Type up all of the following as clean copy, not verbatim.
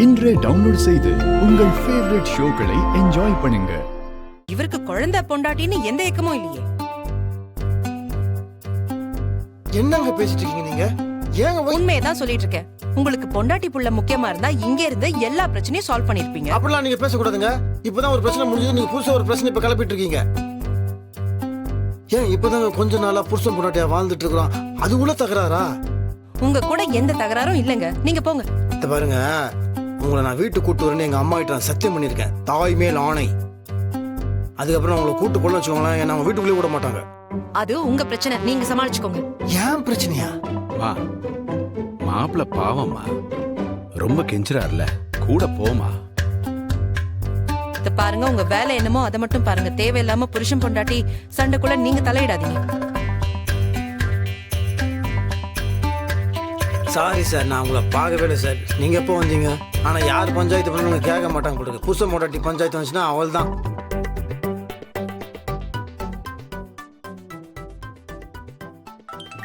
இன்றே டவுன்லோட் செய்து உங்கள் ஃபேவரட் ஷோக்களை என்ஜாய் பண்ணுங்க. இவருக்கு குழந்தை பொண்டாட்டின்னு எந்த ஏக்கமும் இல்லையே. என்னங்க பேசிட்டு இருக்கீங்க நீங்க? ஏங்க உண்மையதான் சொல்லிட்டு இருக்கேன். உங்களுக்கு பொண்டாட்டி புள்ள முக்கியமா இருந்தா இங்க இருந்து எல்லா பிரச்சனையும் சால்வ் பண்ணிருப்பீங்க. அப்படிலாம் நீங்க பேசக்கூடாதுங்க. இப்பதான் ஒரு பிரச்சனை முடிஞ்சது, நீங்க புதுசா ஒரு பிரச்சனை இப்ப கிளப்பிட்டு இருக்கீங்க. ஏன் இப்பதாங்க கொஞ்ச நாளா புருஷன் பொண்டாட்டியா வாழ்ந்துட்டு இருக்கிறோம், அதுக்குள்ள தகராறா? உங்க கூட எந்த தகராறும் இல்லங்க, நீங்க போங்க. இத பாருங்க, உங்களை நான் வீட்டுக்கு கூட்டு வரேன்னு எங்க அம்மா கிட்ட நான் சத்தியம் பண்ணிருக்கேன், தாய் மேல் ஆணை. அதுக்கப்புறம் உங்களை கூட்டு கொள்ள வச்சுக்கோங்களேன், என்ன அவங்க வீட்டுக்குள்ளே விட மாட்டாங்க. அது உங்க பிரச்சனை, நீங்க சமாளிச்சுக்கோங்க. ஏன் பிரச்சனையா? மா மாப்பிள்ள பாவம்மா, ரொம்ப கெஞ்சுறாருல, கூட போமா. பாருங்க, உங்க வேலை என்னமோ அதை மட்டும் பாருங்க. தேவையில்லாம புருஷன் பொண்டாட்டி சண்டைக்குள்ள நீங்க தலையிடாதீங்க. சாரி சார், நான் உங்களை பார்க்கவே இல்லை சார். நீங்க எப்போ வந்தீங்க? ஆனா யார் பஞ்சாயத்து பண்ணு கேட்க மாட்டாங்க போடுங்க. புருஷன் பொண்டாட்டி பஞ்சாயத்து வந்துச்சுன்னா அவள் தான்.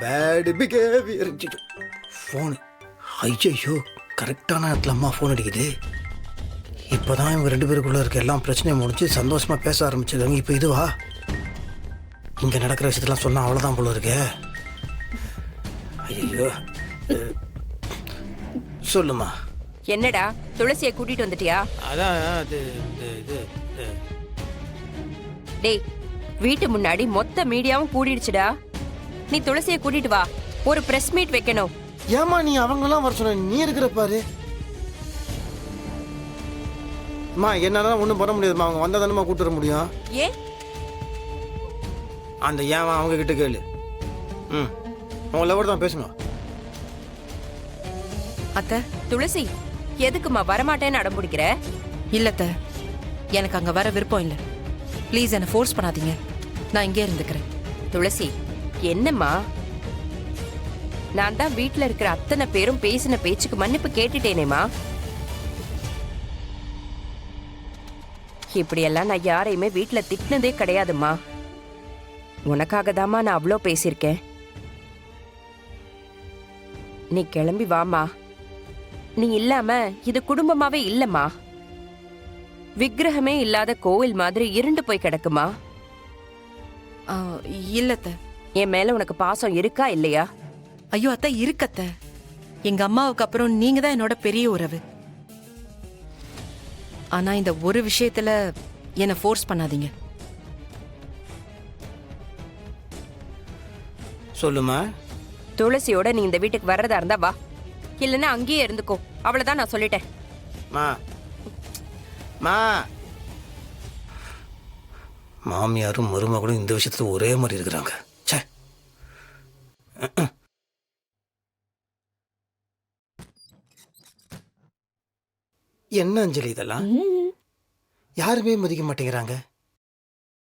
Bad behaviour. ஃபோனு ஐயோ, கரெக்டான இடத்துல அம்மா ஃபோன் அடிக்குது. இப்போதான் இவங்க ரெண்டு பேருக்குள்ள இருக்க எல்லாம் பிரச்சனையும் முடிச்சு சந்தோஷமா பேச ஆரம்பிச்சிருக்காங்க. இப்போ இதுவா? இங்க நடக்கிற விஷயத்தெல்லாம் சொன்னா அவ்வளோதான் போல இருக்கே. ஐயோ, சொல்லுமா. என்னடா துளசியை கூட்டிட்டு வந்துட்டியா? அதான் டேய், வீட்டு முன்னாடி மொத்த மீடியாவும் கூடிடுச்சுடா. நீ துளசியை கூட்டிட்டு வா, ஒரு பிரஸ் மீட் வைக்கணும். ஏமா நீ அவங்கெல்லாம் வர சொன்ன? நீ இருக்கிற பாரு. அம்மா என்னால ஒன்றும் பண்ண முடியாதுமா, அவங்க வந்தா தானே கூட்டு வர முடியும். ஏன்? அந்த ஏன் அவங்க கிட்ட கேளு. அவங்க லவர் தான் பேசணும். அத்தை, துளசி எதுக்குமா வரமாட்டேன்னு அடம் பிடிக்கிற? இல்லத்த, எனக்கு அங்க வர விருப்பம் இல்ல. ப்ளீஸ் என்ன ஃபோர்ஸ் பண்ணாதீங்க, நான் இங்கே இருந்துக்கிறேன். துளசி என்னம்மா, நான் தான் வீட்டுல இருக்கிற அத்தனை பேரும் பேசின பேச்சுக்கு மன்னிப்பு கேட்டுட்டேனேமா. இப்படியெல்லாம் நான் யாரையுமே வீட்டுல திட்டினதே கிடையாதுமா. உனக்காக தாம்மா நான் அவ்வளோ பேசியிருக்கேன். நீ கிளம்பி வாமா. நீ இல்லாம இது குடும்பமாவே இல்லம்மா. விக்கிரகமே இல்லாத கோவில் மாதிரி இருண்டு போய் கிடக்குமா. இல்லத்த. என் மேல உனக்கு பாசம் இருக்கா இல்லையா? ஐயோ அத்தை, இருக்கத்த. எங்க அம்மாவுக்கு அப்புறம் நீங்க தான் என்னோட பெரிய உறவு. ஆனா இந்த ஒரு விஷயத்துல என்ன ஃபோர்ஸ் பண்ணாதீங்க. சொல்லுமா. துளசியோட நீ இந்த வீட்டுக்கு வர்றதா இருந்தா வா, இல்லைன்னா அங்கேயே இருந்துக்கோ. அவ்வளவுதான், நான் சொல்லிட்டேன். மா மா மாமியாரும் மருமகளும் இந்த விஷயத்துல ஒரே மாதிரி இருக்கிறாங்க. சே. என்ன அஞ்சலி இதெல்லாம்? யாருமே மதிக்க மாட்டேங்கிறாங்க.